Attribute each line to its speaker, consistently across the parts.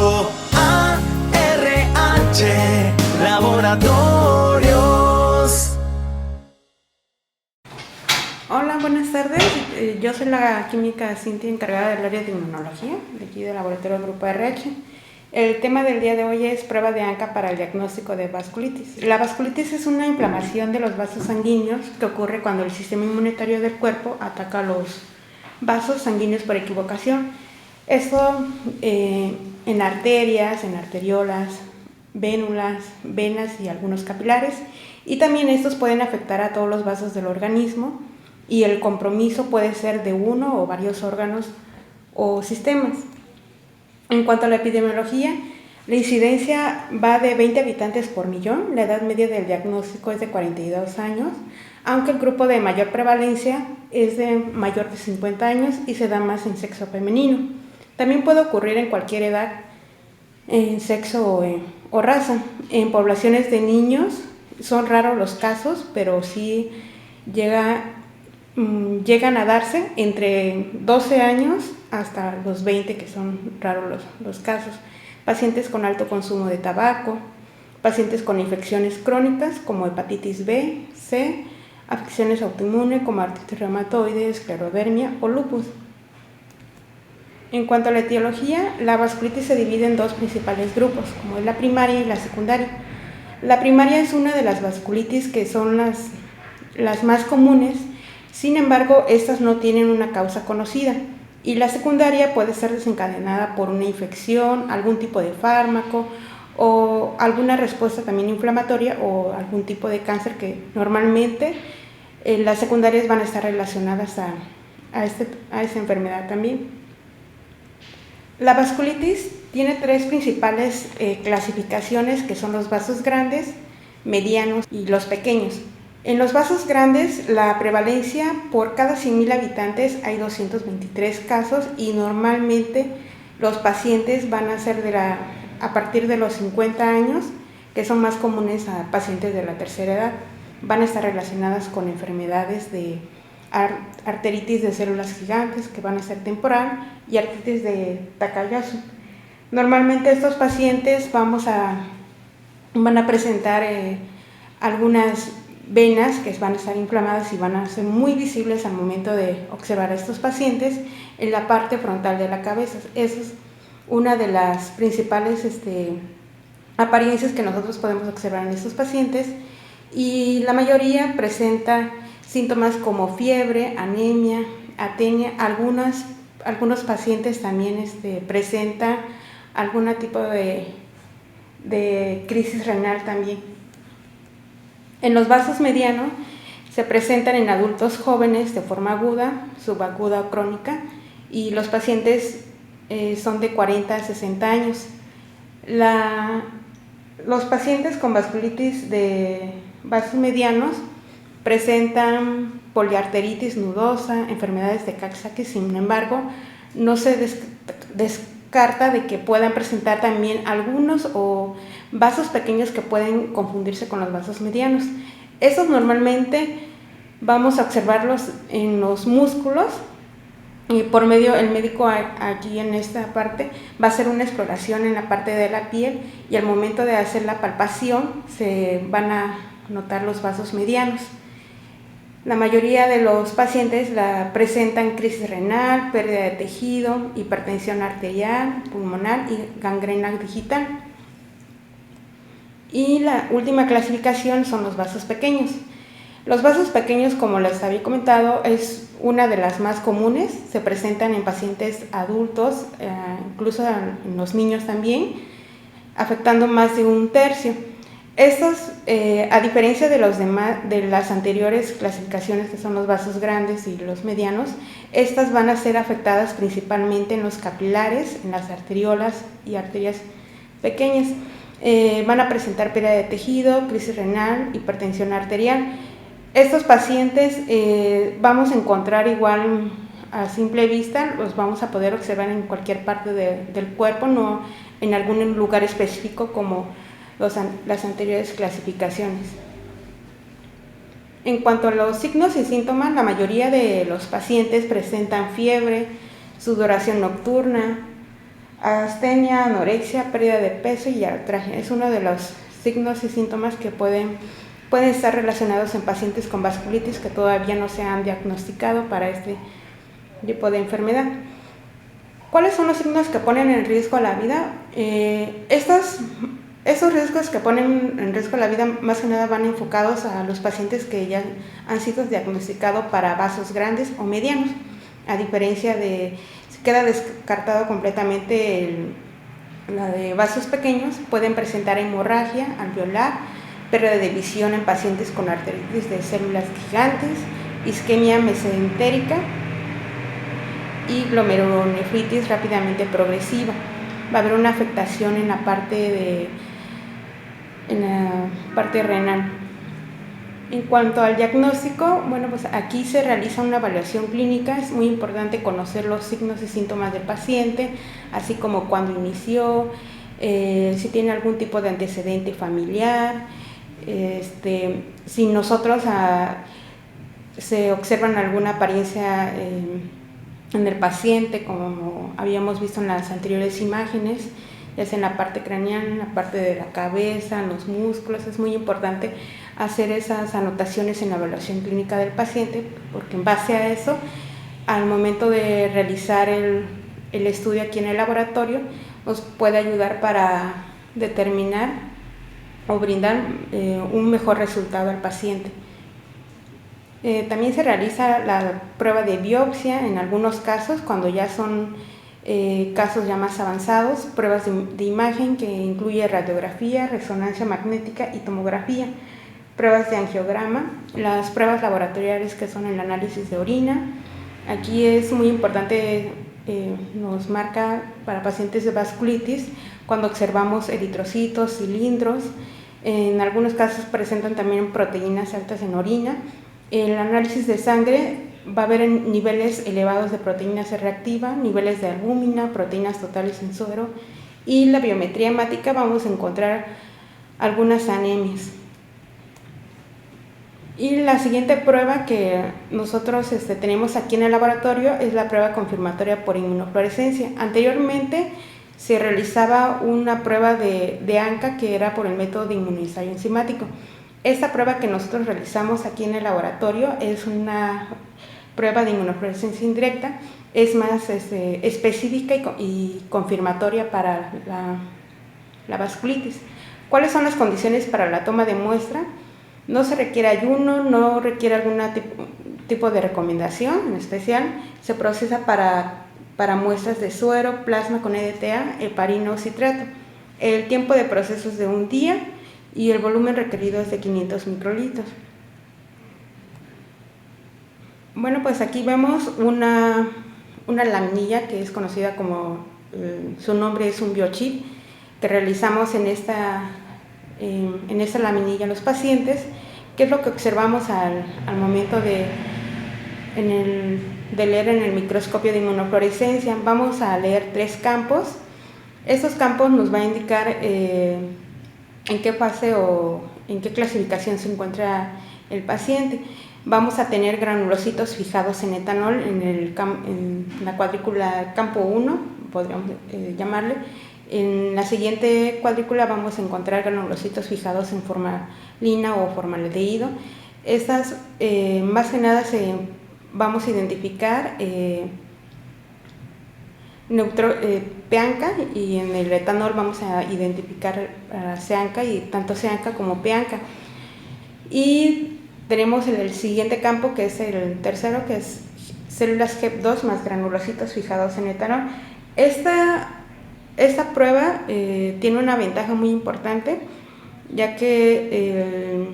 Speaker 1: Grupo ARH Laboratorios.
Speaker 2: Hola, buenas tardes. Yo soy la química Cintia, encargada del área de inmunología, de aquí del laboratorio del Grupo ARH. El tema del día de hoy es prueba de ANCA para el diagnóstico de vasculitis. La vasculitis es una inflamación de los vasos sanguíneos que ocurre cuando el sistema inmunitario del cuerpo ataca los vasos sanguíneos por equivocación. Esto en arterias, en arteriolas, vénulas, venas y algunos capilares. Y también estos pueden afectar a todos los vasos del organismo y el compromiso puede ser de uno o varios órganos o sistemas. En cuanto a la epidemiología, la incidencia va de 20 habitantes por millón, la edad media del diagnóstico es de 42 años, aunque el grupo de mayor prevalencia es de mayor de 50 años y se da más en sexo femenino. También puede ocurrir en cualquier edad, en sexo o raza. En poblaciones de niños son raros los casos, pero sí llegan a darse entre 12 años hasta los 20, que son raros los casos. Pacientes con alto consumo de tabaco, pacientes con infecciones crónicas como hepatitis B, C, afecciones autoinmunes como artritis reumatoide, esclerodermia o lupus. En cuanto a la etiología, la vasculitis se divide en dos principales grupos, como es la primaria y la secundaria. La primaria es una de las vasculitis que son las más comunes. Sin embargo, estas no tienen una causa conocida y la secundaria puede ser desencadenada por una infección, algún tipo de fármaco o alguna respuesta también inflamatoria o algún tipo de cáncer que normalmente las secundarias van a estar relacionadas a esta enfermedad también. La vasculitis tiene tres principales clasificaciones que son los vasos grandes, medianos y los pequeños. En los vasos grandes, la prevalencia por cada 100.000 habitantes hay 223 casos y normalmente los pacientes van a ser a partir de los 50 años, que son más comunes a pacientes de la tercera edad. Van a estar relacionadas con enfermedades de arteritis de células gigantes, que van a ser temporal, y artritis de Takayasu. Normalmente estos pacientes van a presentar algunas venas que van a estar inflamadas y van a ser muy visibles al momento de observar a estos pacientes en la parte frontal de la cabeza. Esa es una de las principales apariencias que nosotros podemos observar en estos pacientes, y la mayoría presenta síntomas como fiebre, anemia, atenia. Algunos pacientes también presentan algún tipo de crisis renal también. En los vasos medianos se presentan en adultos jóvenes de forma aguda, subaguda o crónica, y los pacientes son de 40 a 60 años. Los pacientes con vasculitis de vasos medianos presentan poliarteritis nudosa, enfermedades de Coxsackie. Sin embargo, no se descarta de que puedan presentar también algunos o vasos pequeños que pueden confundirse con los vasos medianos. Estos normalmente vamos a observarlos en los músculos y por medio, el médico aquí en esta parte va a hacer una exploración en la parte de la piel, y al momento de hacer la palpación se van a notar los vasos medianos. La mayoría de los pacientes presentan crisis renal, pérdida de tejido, hipertensión arterial, pulmonar y gangrena digital. Y la última clasificación son los vasos pequeños. Los vasos pequeños, como les había comentado, es una de las más comunes. Se presentan en pacientes adultos, incluso en los niños también, afectando más de un tercio. Estos, a diferencia de las anteriores clasificaciones, que son los vasos grandes y los medianos, estas van a ser afectadas principalmente en los capilares, en las arteriolas y arterias pequeñas. Van a presentar pérdida de tejido, crisis renal, hipertensión arterial. Estos pacientes vamos a encontrar igual a simple vista, los vamos a poder observar en cualquier parte del cuerpo, no en algún lugar específico como las anteriores clasificaciones. En cuanto a los signos y síntomas, la mayoría de los pacientes presentan fiebre, sudoración nocturna, astenia, anorexia, pérdida de peso y artralgia. Es uno de los signos y síntomas que pueden estar relacionados en pacientes con vasculitis que todavía no se han diagnosticado para este tipo de enfermedad. ¿Cuáles son los signos que ponen en riesgo a la vida? Estos riesgos que ponen en riesgo la vida más que nada van enfocados a los pacientes que ya han sido diagnosticados para vasos grandes o medianos, a diferencia de, queda descartado completamente la de vasos pequeños. Pueden presentar hemorragia alveolar, pérdida de visión en pacientes con arteritis de células gigantes, isquemia mesentérica y glomerulonefritis rápidamente progresiva. Va a haber una afectación en la parte renal. En cuanto al diagnóstico, bueno, pues aquí se realiza una evaluación clínica. Es muy importante conocer los signos y síntomas del paciente, así como cuándo inició, si tiene algún tipo de antecedente familiar, si nosotros se observan alguna apariencia en el paciente, como habíamos visto en las anteriores imágenes, ya sea en la parte craneal, en la parte de la cabeza, en los músculos. Es muy importante hacer esas anotaciones en la evaluación clínica del paciente, porque en base a eso, al momento de realizar el estudio aquí en el laboratorio, nos puede ayudar para determinar o brindar un mejor resultado al paciente. También se realiza la prueba de biopsia en algunos casos, cuando ya son casos ya más avanzados, pruebas de imagen que incluye radiografía, resonancia magnética y tomografía, pruebas de angiograma, las pruebas laboratoriales que son el análisis de orina. Aquí es muy importante, nos marca para pacientes de vasculitis cuando observamos eritrocitos, cilindros. En algunos casos presentan también proteínas altas en orina. El análisis de sangre va a haber niveles elevados de proteína C reactiva, niveles de albúmina, proteínas totales en suero, y la biometría hemática vamos a encontrar algunas anemias. Y la siguiente prueba que nosotros tenemos aquí en el laboratorio es la prueba confirmatoria por inmunofluorescencia. Anteriormente se realizaba una prueba de ANCA, que era por el método de inmunoensayo enzimático. Esta prueba que nosotros realizamos aquí en el laboratorio es una prueba de inmunofluorescencia indirecta, es más específica y confirmatoria para la vasculitis. ¿Cuáles son las condiciones para la toma de muestra? No se requiere ayuno, no requiere algún tipo de recomendación en especial. Se procesa para muestras de suero, plasma con EDTA, heparina o citrato. El tiempo de proceso es de un día y el volumen requerido es de 500 microlitros. Bueno, pues aquí vemos una laminilla que es conocida como, su nombre es un biochip, que realizamos en esta laminilla a los pacientes. ¿Qué es lo que observamos al momento de leer en el microscopio de inmunofluorescencia? Vamos a leer 3 campos. Estos campos nos van a indicar en qué fase o en qué clasificación se encuentra el paciente. Vamos a tener granulocitos fijados en etanol en la cuadrícula campo 1, podríamos llamarle. En la siguiente cuadrícula vamos a encontrar granulocitos fijados en formalina o formaldehído. Estas, más que nada, vamos a identificar PANCA, y en el etanol vamos a identificar CANCA, y tanto CANCA como PANCA. Y tenemos el siguiente campo, que es el tercero, que es células HEP2 más granulocitos fijados en etanol. Esta prueba tiene una ventaja muy importante, ya que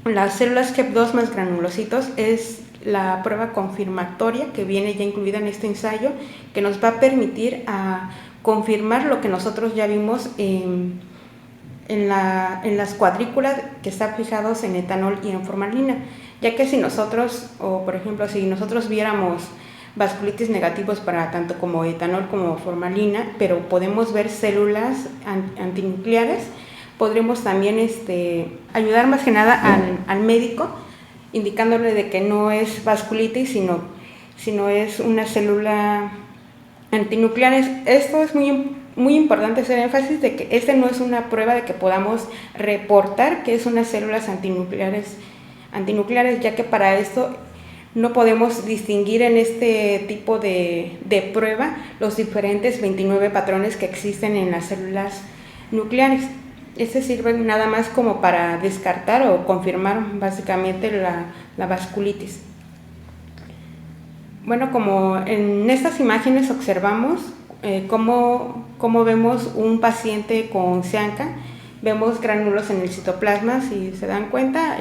Speaker 2: las células HEP2 más granulocitos es la prueba confirmatoria que viene ya incluida en este ensayo, que nos va a permitir confirmar lo que nosotros ya vimos en las cuadrículas que están fijados en etanol y en formalina, ya que si nosotros, o por ejemplo, si nosotros viéramos vasculitis negativos para tanto como etanol como formalina, pero podemos ver células antinucleares, podremos también ayudar más que nada al médico, indicándole de que no es vasculitis, sino es una célula antinucleares. Esto es muy muy importante hacer énfasis de que este no es una prueba de que podamos reportar que es unas células antinucleares, ya que para esto no podemos distinguir en este tipo de prueba los diferentes 29 patrones que existen en las células nucleares. Este sirve nada más como para descartar o confirmar básicamente la vasculitis. Bueno, como en estas imágenes observamos cómo vemos un paciente con CIANCA, vemos gránulos en el citoplasma, si se dan cuenta,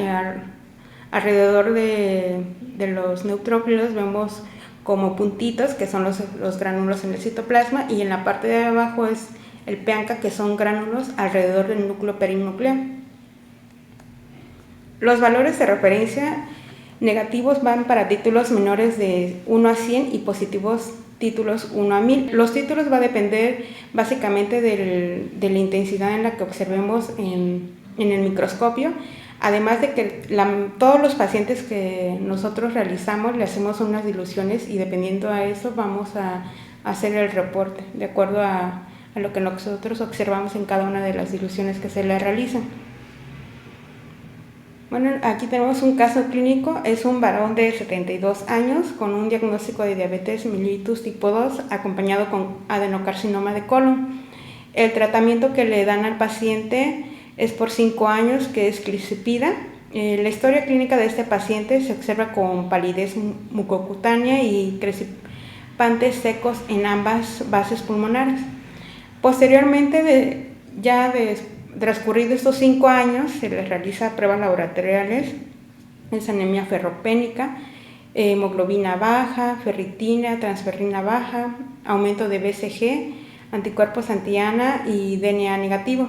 Speaker 2: alrededor de los neutrófilos vemos como puntitos que son los gránulos en el citoplasma, y en la parte de abajo es el PEANCA, que son gránulos alrededor del núcleo perinuclear. Los valores de referencia negativos van para títulos menores de 1 a 100 y positivos títulos 1 a 1000. Los títulos va a depender básicamente de la intensidad en la que observemos en el microscopio, además de que todos los pacientes que nosotros realizamos le hacemos unas diluciones, y dependiendo a eso vamos a hacer el reporte de acuerdo a lo que nosotros observamos en cada una de las diluciones que se le realizan. Bueno, aquí tenemos un caso clínico. Es un varón de 72 años con un diagnóstico de diabetes mellitus tipo 2 acompañado con adenocarcinoma de colon. El tratamiento que le dan al paciente es por 5 años, que es clizipida. La historia clínica de este paciente se observa con palidez mucocutánea y crecipantes secos en ambas bases pulmonares. Posteriormente, transcurridos estos 5 años, se les realiza pruebas laboratoriales, es anemia ferropénica, hemoglobina baja, ferritina, transferrina baja, aumento de BCG, anticuerpos anti-ANA y DNA negativo.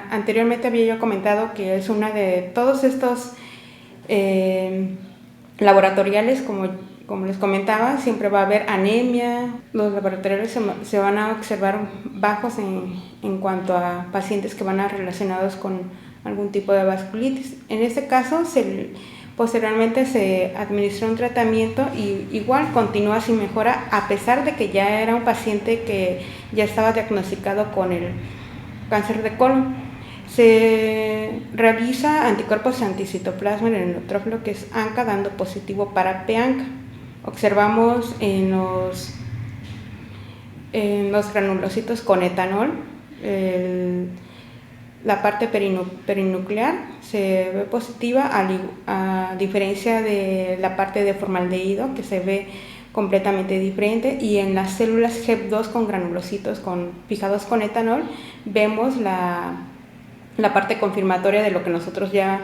Speaker 2: Anteriormente había yo comentado que es una de todos estos laboratoriales, como les comentaba, siempre va a haber anemia. Los laboratorios se van a observar bajos en cuanto a pacientes que van a relacionados con algún tipo de vasculitis. En este caso, posteriormente se administró un tratamiento y igual continúa sin mejora, a pesar de que ya era un paciente que ya estaba diagnosticado con el cáncer de colon. Se realiza anticuerpos anticitoplasma en el neutrófilo, que es ANCA, dando positivo para PEANCA. Observamos en los granulocitos con etanol la parte perinuclear se ve positiva, a diferencia de la parte de formaldehído, que se ve completamente diferente, y en las células HEP2 con granulocitos fijados con etanol vemos la parte confirmatoria de lo que nosotros ya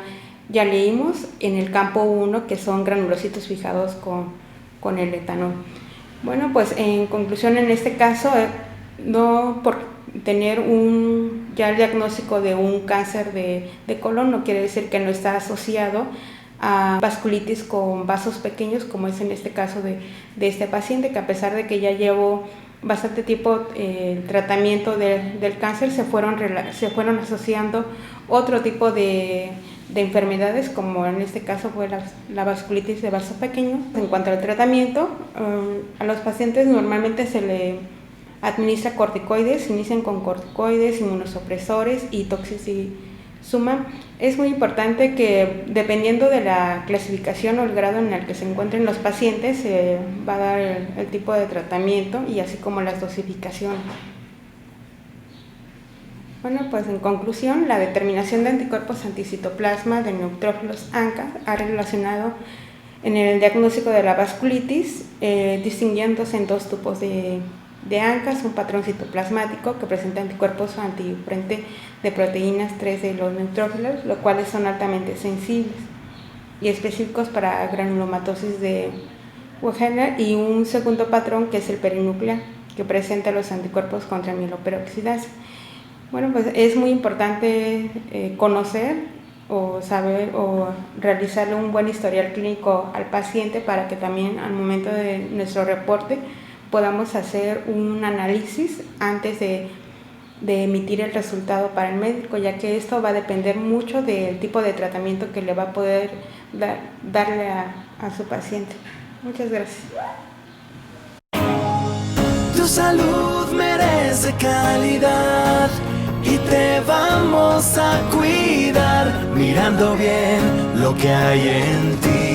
Speaker 2: leímos en el campo 1, que son granulocitos fijados con el etanol. Bueno, pues en conclusión, en este caso, no por tener ya el diagnóstico de un cáncer de colon no quiere decir que no está asociado a vasculitis con vasos pequeños, como es en este caso de este paciente, que a pesar de que ya llevó bastante tiempo el tratamiento del cáncer, se fueron asociando otro tipo de enfermedades, como en este caso fue la vasculitis de vaso pequeño. En cuanto al tratamiento, a los pacientes normalmente se le administra corticoides, inician con corticoides, inmunosupresores y toxicizumab. Es muy importante que, dependiendo de la clasificación o el grado en el que se encuentren los pacientes, se va a dar el tipo de tratamiento y así como las dosificaciones. Bueno, pues en conclusión, la determinación de anticuerpos anticitoplasma de neutrófilos ANCA ha relacionado en el diagnóstico de la vasculitis, distinguiéndose en dos tipos de ANCAs, un patrón citoplasmático que presenta anticuerpos antifrente de proteínas 3 de los neutrófilos, los cuales son altamente sensibles y específicos para granulomatosis de Wegener, y un segundo patrón que es el perinuclear, que presenta los anticuerpos contra mieloperoxidasa. Bueno, pues es muy importante conocer o saber o realizarle un buen historial clínico al paciente, para que también al momento de nuestro reporte podamos hacer un análisis antes de emitir el resultado para el médico, ya que esto va a depender mucho del tipo de tratamiento que le va a poder darle a su paciente. Muchas gracias.
Speaker 1: Tu salud merece calidad y te vamos a cuidar, mirando bien lo que hay en ti.